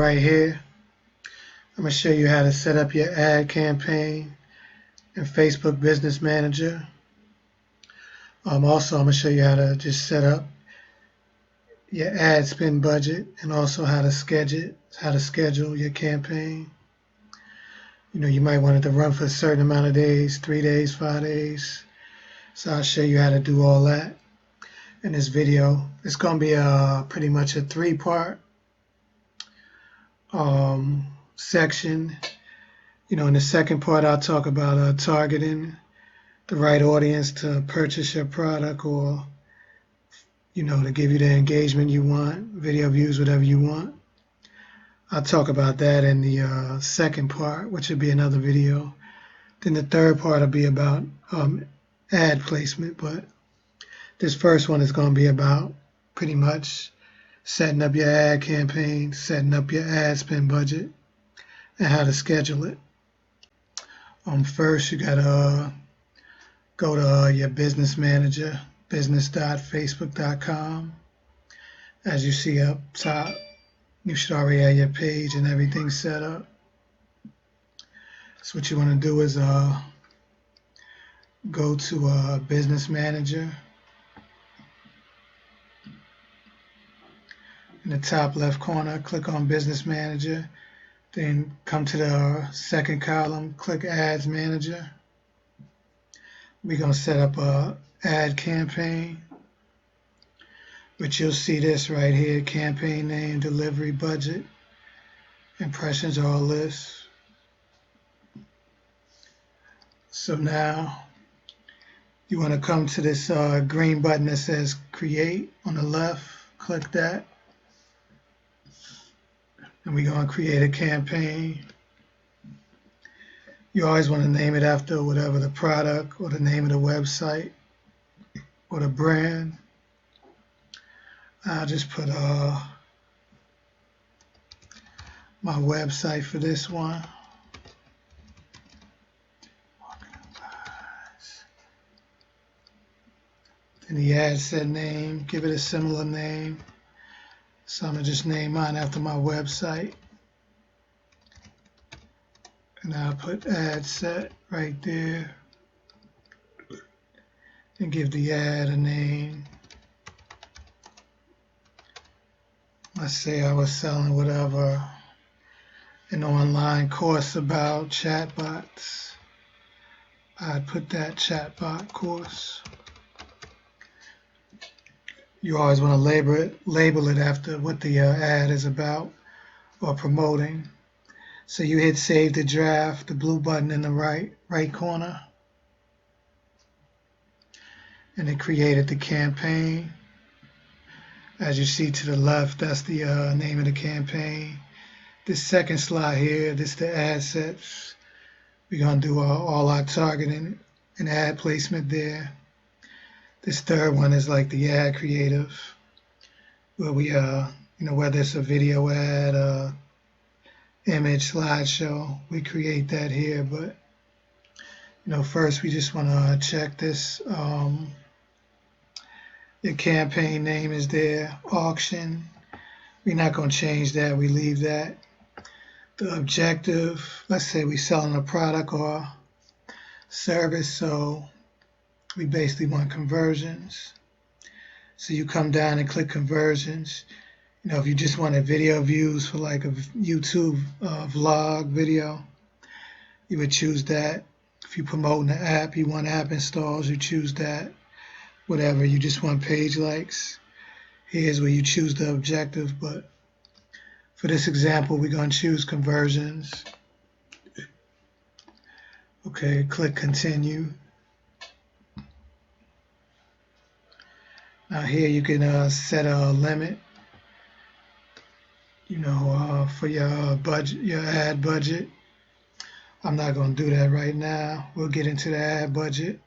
right here. I'm going to show you how to set up your ad campaign in Facebook Business Manager. Also, I'm going to show you how to just set up your ad spend budget and also how to schedule your campaign. You might want it to run for a certain amount of days, 3 days, 5 days. So I'll show you how to do all that in this video. It's going to be pretty much a 3-part section. In the second part, I'll talk about targeting the right audience to purchase your product, or to give you the engagement you want, video views, whatever you want. I'll talk about that in the second part, which will be another video. Then the third part will be about ad placement, but this first one is going to be about pretty much setting up your ad campaign, setting up your ad spend budget, and how to schedule it. First, you got to go to your business manager, business.facebook.com. As you see up top, you should already have your page and everything set up. So what you want to do is go to Business Manager. In the top left corner, click on Business Manager. Then come to the second column, click Ads Manager. We're going to set up a ad campaign, which you'll see this right here: campaign name, delivery, budget, impressions, all this. So now you want to come to this green button that says Create on the left. Click that. And we're going to create a campaign. You always want to name it after whatever the product or the name of the website or the brand. I'll just put my website for this one. And the ad set name, give it a similar name. So I'm going to just name mine after my website. And I'll put ad set right there. And give the ad a name. Let's say I was selling whatever, an online course about chatbots. I'd put that chatbot course. You always want to label it after what the ad is about or promoting. So you hit Save the Draft, the blue button in the right corner, and it created the campaign. As you see to the left, that's the name of the campaign. This second slide here, this is the ad sets. We're going to do all our targeting and ad placement there. This third one is like the ad creative, where we, whether it's a video ad, image, slideshow, we create that here. But, first we just want to check this. Your campaign name is there, auction. We're not going to change that, we leave that. The objective, let's say we're selling a product or service, so we basically want conversions. So you come down and click conversions. If you just wanted video views for like a YouTube vlog video, you would choose that. If you're promoting the app, you want app installs, you choose that. Whatever, you just want page likes. Here's where you choose the objective, but for this example, we're going to choose conversions. Okay, click continue. Now here you can set a limit, for your budget, your ad budget. I'm not going to do that right now. We'll get into the ad budget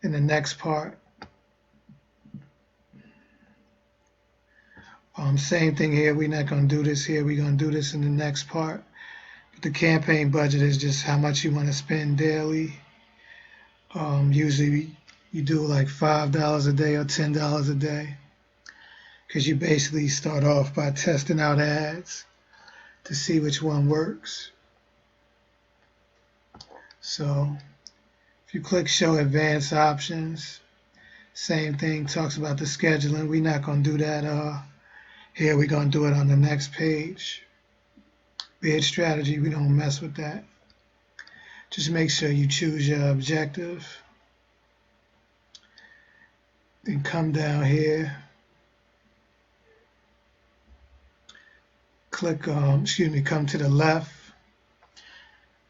in the next part. Same thing here. We're not going to do this here. We're going to do this in the next part. But the campaign budget is just how much you want to spend daily. Usually you do like $5 a day or $10 a day, because you basically start off by testing out ads. to see which one works. So if you click show advanced options, same thing, talks about the scheduling. We're not going to do that here. We're going to do it on the next page. Bid strategy, we don't mess with that. Just make sure you choose your objective. Then come down here. Click, come to the left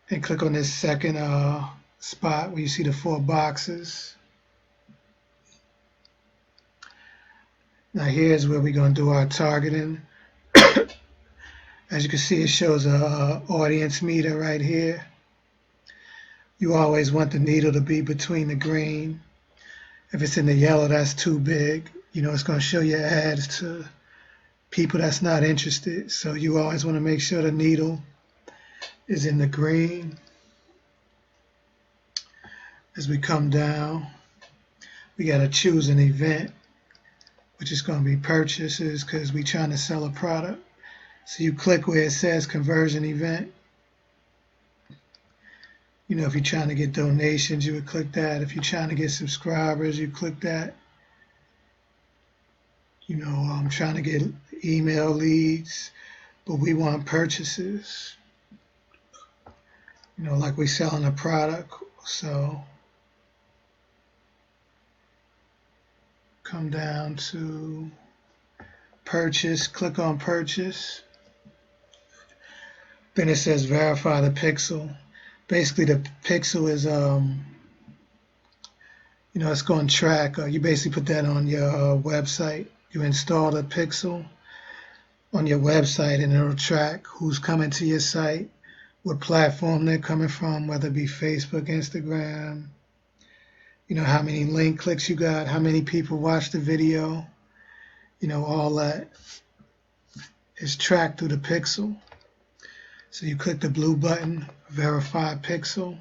and click on this second spot where you see the 4 boxes. Now here's where we're going to do our targeting. As you can see, it shows a audience meter right here. You always want the needle to be between the green. If it's in the yellow, that's too big. It's going to show your ads to people that's not interested. So you always want to make sure the needle is in the green. As we come down, we got to choose an event, which is going to be purchases because we're trying to sell a product. So you click where it says conversion event. If you're trying to get donations, you would click that. If you're trying to get subscribers, you click that. I'm trying to get email leads, but we want purchases. Like we're selling a product. So come down to purchase, click on purchase. Then it says verify the pixel. Basically, the pixel is, it's going to track. You basically put that on your website. You install the pixel on your website, and it'll track who's coming to your site, what platform they're coming from, whether it be Facebook, Instagram, how many link clicks you got, how many people watched the video, all that is tracked through the pixel. So you click the blue button, verify pixel.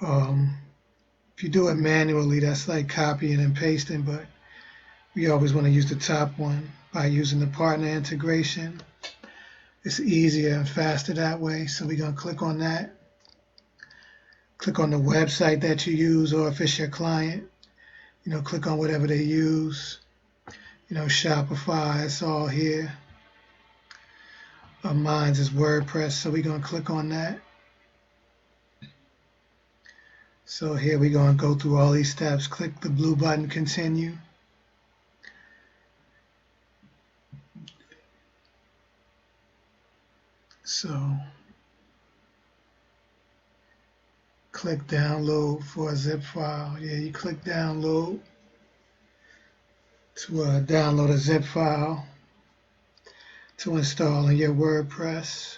If you do it manually, that's like copying and pasting, but we always want to use the top one by using the partner integration. It's easier and faster that way. So we're going to click on that. Click on the website that you use, or if it's your client, click on whatever they use. Shopify, it's all here. Mine's is WordPress, so we're going to click on that. So here we're going to go through all these steps. Click the blue button, continue. So click download for a zip file. Yeah, you click download to download a zip file to install in your WordPress.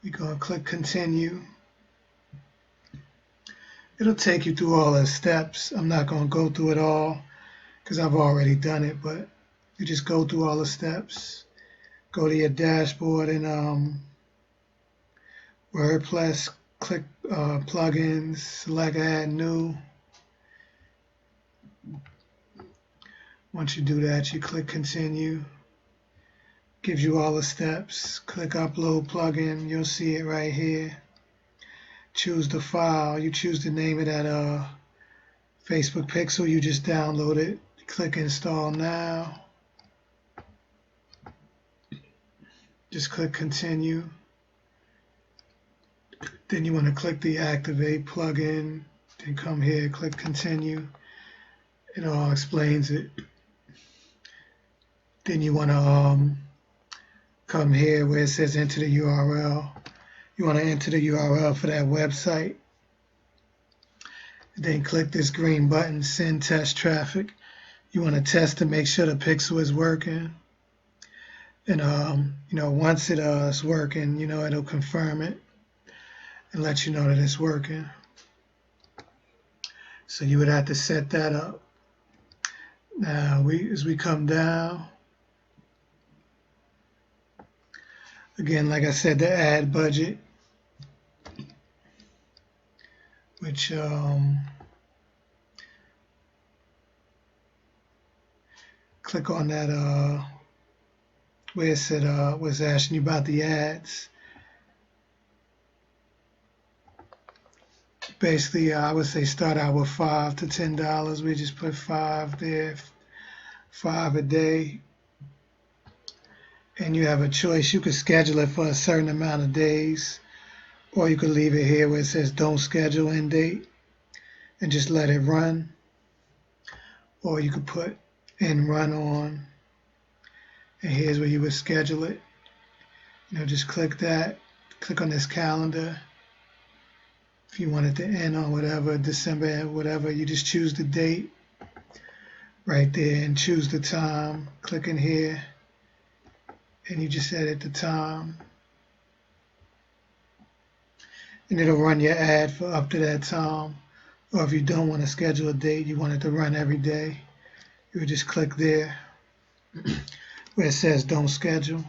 We're going to click continue. It'll take you through all the steps. I'm not going to go through it all because I've already done it, but you just go through all the steps. Go to your dashboard in WordPress, click plugins, select add new. Once you do that, you click continue. Gives you all the steps. Click upload plugin. You'll see it right here. Choose the file. You choose the name of that Facebook pixel. You just download it. Click install now. Just click continue. Then you want to click the activate plugin. Then come here, click continue. It all explains it. Then you want to come here where it says enter the URL. You want to enter the URL for that website. Then click this green button, send test traffic. You want to test to make sure the pixel is working. And once it is working, it'll confirm it and let you know that it's working. So you would have to set that up. Now as we come down, again, like I said, the ad budget, which click on that where it said was asking you about the ads. Basically, I would say start out with $5 to $10. We just put 5 there, 5 a day. And you have a choice. You could schedule it for a certain amount of days, or you could leave it here where it says don't schedule end date and just let it run. Or you could put end run on, and here's where you would schedule it. Just click that, click on this calendar. If you want it to end on whatever, December, whatever, you just choose the date right there and choose the time. Click in here, and you just edit the time. And it'll run your ad for up to that time. Or if you don't want to schedule a date, you want it to run every day, you would just click there where it says don't schedule.